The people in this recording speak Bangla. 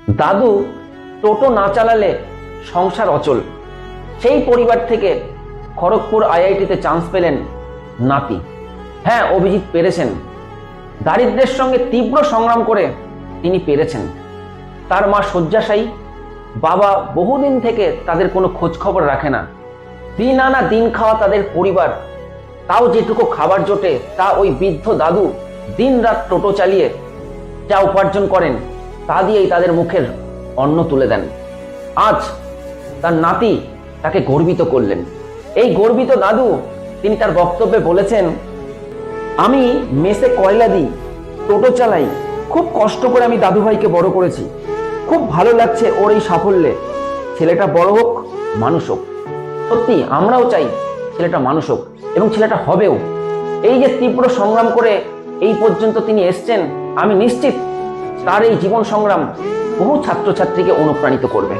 দাদু টোটো না চালালে সংসার অচল। সেই পরিবার থেকে খড়গপুর আইআইটিতে চান্স পেলেন নাতি। হ্যাঁ, অভিজিৎ পেরেছেন। দারিদ্র্যের সঙ্গে তীব্র সংগ্রাম করে তিনি পেরেছেন। তার মা শয্যাশায়ী, বাবা বহুদিন থেকে তাদের কোনো খোঁজ খবর রাখে না। দিন আনা দিন খাওয়া তাদের পরিবার, তাও যেটুকু খাবার জোটে তা ওই বৃদ্ধ দাদু দিন রাত টোটো চালিয়ে যা উপার্জন করেন তা দিয়েই তাদের মুখের অন্ন তুলে দেন। আজ তার নাতি তাকে গর্বিত করলেন। এই গর্বিত দাদু তিনি তার বক্তব্যে বলেছেন, আমি মেসে কয়লা দিই, টোটো চালাই, খুব কষ্ট করে আমি দাদু ভাইকে বড় করেছি। খুব ভালো লাগছে ওর এই সাফল্যে। ছেলেটা বড় হোক, মানুষ হোক। সত্যি আমরাও চাই ছেলেটা মানুষ হোক এবং ছেলেটা হবেও। এই যে তীব্র সংগ্রাম করে এই পর্যন্ত তিনি এসছেন, আমি নিশ্চিত তার এই জীবন সংগ্রাম বহু ছাত্রছাত্রীকে অনুপ্রাণিত করবে।